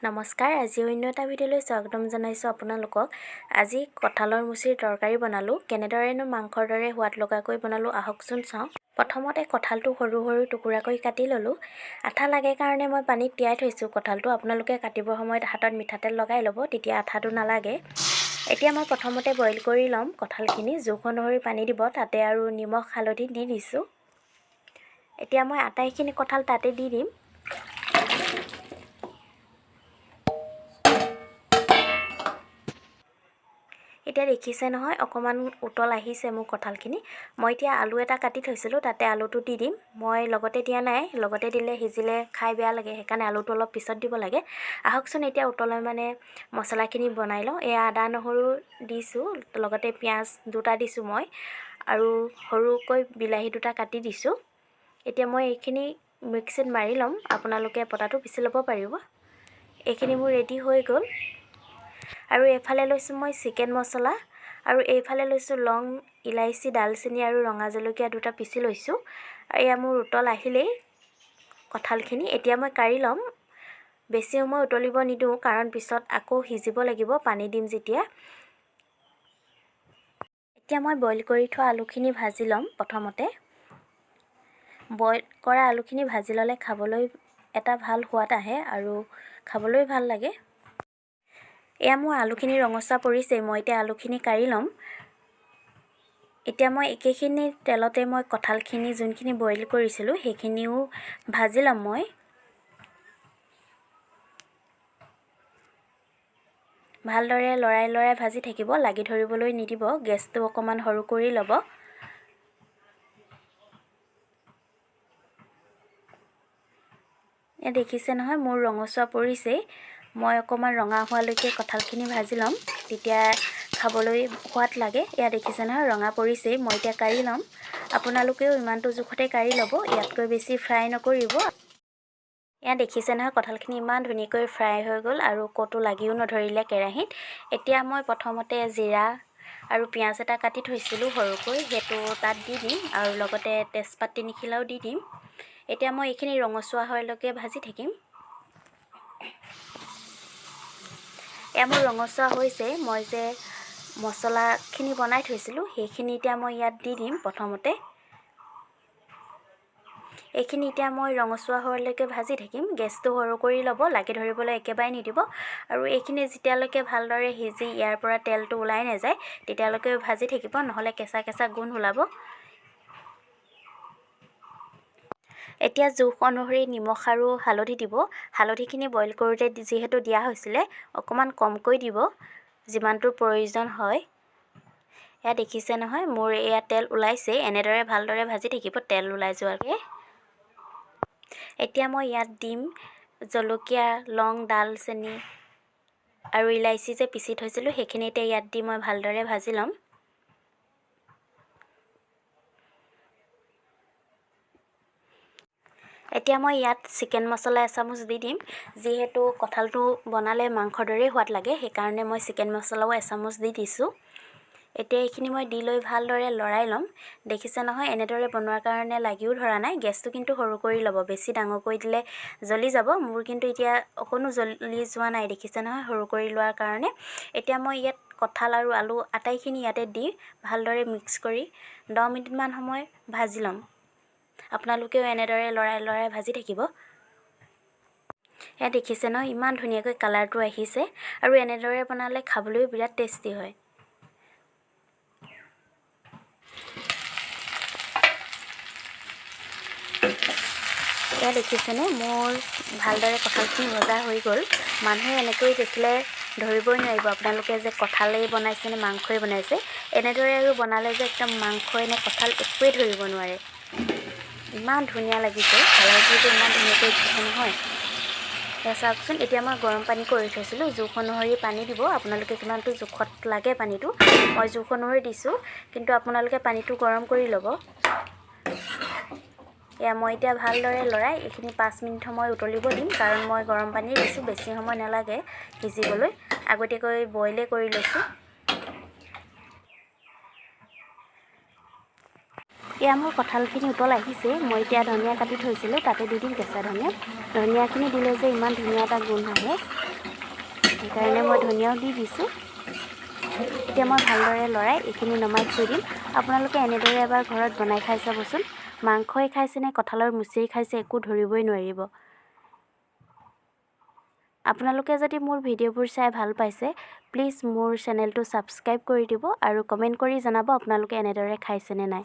নমস্কাৰ, আজি অন্য এটা ভিডিঅ'লৈ স্বাগতম জনাইছোঁ আপোনালোকক। আজি কঁঠালৰ মুচিৰ তৰকাৰী বনালোঁ। কেনেদৰেনো মাংসৰ দৰে সোৱাদ লগাকৈ বনালোঁ আহকচোন চাওঁ। প্ৰথমতে কঁঠালটো সৰু সৰু টুকুৰাকৈ কাটি ল'লোঁ। আঠা লাগে কাৰণে মই পানীত তিয়াই থৈছোঁ কঁঠালটো। আপোনালোকে কাটিবৰ সময়ত হাতত মিঠাতেল লগাই ল'ব, তেতিয়া আঠাটো নালাগে। এতিয়া মই প্ৰথমতে বইল কৰি ল'ম কঁঠালখিনি। জোখ অনুসৰি পানী দিব, তাতে আৰু নিমখ হালধি দি দিছোঁ। এতিয়া মই আটাইখিনি কঁঠাল তাতে দি দিম। এতিয়া দেখিছে নহয়, অকণমান উতল আহিছে মোৰ কঁঠালখিনি। মই এতিয়া আলু এটা কাটি থৈছিলোঁ, তাতে আলুটো দি দিম। মই লগতে দিয়া নাই, লগতে দিলে সিজিলে খাই বেয়া লাগে, সেইকাৰণে আলুটো অলপ পিছত দিব লাগে। আহকচোন এতিয়া উতলাই মছলাখিনি বনাই লওঁ। এয়া আদা নহৰু দিছোঁ, লগতে পিঁয়াজ দুটা দিছোঁ মই, আৰু সৰুকৈ বিলাহী দুটা কাটি দিছোঁ। এতিয়া মই এইখিনি মিক্সিত মাৰি ল'ম, আপোনালোকে পটাটো পিচি ল'ব পাৰিব। এইখিনি মোৰ ৰেডি হৈ গ'ল। আৰু এইফালে লৈছোঁ মই চিকেন মছলা, আৰু এইফালে লৈছোঁ লং, ইলাইচি, ডালচেনি আৰু ৰঙা জলকীয়া দুটা পিচি লৈছোঁ। এয়া মোৰ উতল আহিলেই কঁঠালখিনি এতিয়া মই কাঢ়ি ল'ম। বেছি সময় উতলিব নিদিওঁ, কাৰণ পিছত আকৌ সিজিব লাগিব, পানী দিম যেতিয়া। এতিয়া মই বইল কৰি থোৱা আলুখিনি ভাজি ল'ম। প্ৰথমতে বইল কৰা আলুখিনি ভাজি ল'লে খাবলৈ এটা ভাল সোৱাদ আহে আৰু খাবলৈ ভাল লাগে। এয়া মোৰ আলুখিনি ৰঙচুৱা পৰিছে, মই এতিয়া আলুখিনি কাঢ়ি ল'ম। এতিয়া মই একেখিনি তেলতে মই কঁঠালখিনি যোনখিনি বইল কৰিছিলোঁ সেইখিনিও ভাজি ল'ম। মই ভালদৰে লৰাই ভাজি থাকিব, লাগি ধৰিবলৈ নিদিব। গেছটো অকণমান সৰু কৰি ল'ব। দেখিছে নহয়, মোৰ ৰঙচুৱা পৰিছেই। মই অকণমান ৰঙা হোৱালৈকে কঁঠালখিনি ভাজি ল'ম, তেতিয়া খাবলৈ সোৱাদ লাগে। এয়া দেখিছে নহয়, ৰঙা পৰিছেই। মই এতিয়া কাঢ়ি ল'ম। আপোনালোকেও ইমানটো জোখতে কাঢ়ি ল'ব, ইয়াতকৈ বেছি ফ্ৰাই নকৰিব। এয়া দেখিছে নহয়, কঁঠালখিনি ইমান ধুনীয়াকৈ ফ্ৰাই হৈ গ'ল আৰু ক'তো লাগিও নধৰিলে কেৰাহীত। এতিয়া মই প্ৰথমতে জিৰা আৰু পিঁয়াজ এটা কাটি থৈছিলোঁ সৰুকৈ, সেইটো তাত দি দিম, আৰু লগতে তেজপাত 3 খিলাও দি দিম। এতিয়া মই এইখিনি ৰঙচুৱা হোৱালৈকে ভাজি থাকিম। এয়া মোৰ ৰঙচুৱা হৈছে। মই যে মছলাখিনি বনাই থৈছিলোঁ সেইখিনি এতিয়া মই ইয়াত দি দিম প্ৰথমতে। এইখিনি এতিয়া মই ৰঙচুৱা হোৱালৈকে ভাজি থাকিম। গেছটো সৰু কৰি ল'ব, লাগি ধৰিবলৈ একেবাৰে নিদিব। আৰু এইখিনি যেতিয়ালৈকে ভালদৰে সিজি ইয়াৰ পৰা তেলটো ওলাই নাযায় তেতিয়ালৈকে ভাজি থাকিব, নহ'লে কেঁচা কেঁচা গোন্ধ ওলাব। এতিয়া জোখ অনুসৰি নিমখ আৰু হালধি দিব। হালধিখিনি বইল কৰোঁতে যিহেতু দিয়া হৈছিলে, অকণমান কমকৈ দিব, যিমানটোৰ প্ৰয়োজন হয়। এয়া দেখিছে নহয়, মোৰ এয়া তেল ওলাইছে। এনেদৰে ভালদৰে ভাজি থাকিব তেল ওলাই যোৱাকৈ। এতিয়া মই ইয়াত দিম জলকীয়া, লং, ডালচেনি আৰু ইলাইচি যে পিচি থৈছিলোঁ সেইখিনি এতিয়া ইয়াত দি মই ভালদৰে ভাজি ল'ম। এতিয়া মই ইয়াত চিকেন মছলা এচামুচ দি দিম। যিহেতু কঁঠালটো বনালে মাংসৰ দৰেই সোৱাদ লাগে, সেইকাৰণে মই চিকেন মছলাও এচামুচ দি দিছোঁ। এতিয়া এইখিনি মই দি লৈ ভালদৰে লৰাই ল'ম। দেখিছে নহয়, এনেদৰে বনোৱাৰ কাৰণে লাগিও ধৰা নাই। গেছটো কিন্তু সৰু কৰি ল'ব, বেছি ডাঙৰ কৰি দিলে জ্বলি যাব। মোৰ কিন্তু এতিয়া অকণো জ্বলি যোৱা নাই, দেখিছে নহয়, সৰু কৰি লোৱাৰ কাৰণে। এতিয়া মই ইয়াত কঁঠাল আৰু আলু আটাইখিনি ইয়াতে দি ভালদৰে মিক্স কৰি 10 মিনিটমান সময় ভাজি ল'ম। আপোনালোকেও এনেদৰে লৰাই ভাজি থাকিব। এয়া দেখিছে ন, ইমান ধুনীয়াকৈ কালাৰটো আহিছে, আৰু এনেদৰে বনালে খাবলৈও বিৰাট টেষ্টি হয়। এয়া দেখিছেনে, মোৰ ভালদৰে কঁঠালখিনি ভজা হৈ গ'ল। মানুহে এনেকৈ দেখিলে ধৰিবই নোৱাৰিব আপোনালোকে যে কঁঠালেই বনাইছে নে মাংসই বনাইছে। এনেদৰে আৰু বনালে যে একদম মাংসই নে কঁঠাল একোৱেই ধৰিব নোৱাৰে। ইমান ধুনীয়া লাগিছে, কালাৰটো যে ইমান ধুনীয়াকৈ উঠিছে নহয়। চাওকচোন, এতিয়া মই গৰম পানী কৰি থৈছিলোঁ। জোখ অনুসৰি পানী দিব, আপোনালোকে কিমানটো জোখত লাগে পানীটো। মই জোখ অনুসৰি দিছোঁ, কিন্তু আপোনালোকে পানীটো গৰম কৰি ল'ব। এয়া মই এতিয়া ভালদৰে লৰাই এইখিনি 5 মিনিট সময় উতলিব দিম, কাৰণ মই গৰম পানী দিছোঁ, বেছি সময় নালাগে সিজিবলৈ। আগতীয়াকৈ বইলেই কৰি লৈছোঁ। এয়া মোৰ কঁঠালখিনি উতল আহিছে। মই এতিয়া ধনিয়া কাটি থৈছিলোঁ, তাতে দি দিম কেঁচা ধনিয়া। ধনিয়াখিনি দিলে যে ইমান ধুনীয়া এটা গোন্ধ আহে। সেইকাৰণে মই ধনিয়াও দি দিছোঁ। এতিয়া মই ভালদৰে লৰাই এইখিনি নমাই থৈ দিম। আপোনালোকে এনেদৰে এবাৰ ঘৰত বনাই খাই চাবচোন। মাংসই খাইছে নে কঁঠালৰ মুচিয়েই খাইছে একো ধৰিবই নোৱাৰিব। আপোনালোকে যদি মোৰ ভিডিঅ'বোৰ চাই ভাল পাইছে, প্লিজ মোৰ চেনেলটো ছাবস্ক্ৰাইব কৰি দিব আৰু কমেণ্ট কৰি জনাব আপোনালোকে এনেদৰে খাইছেনে নাই।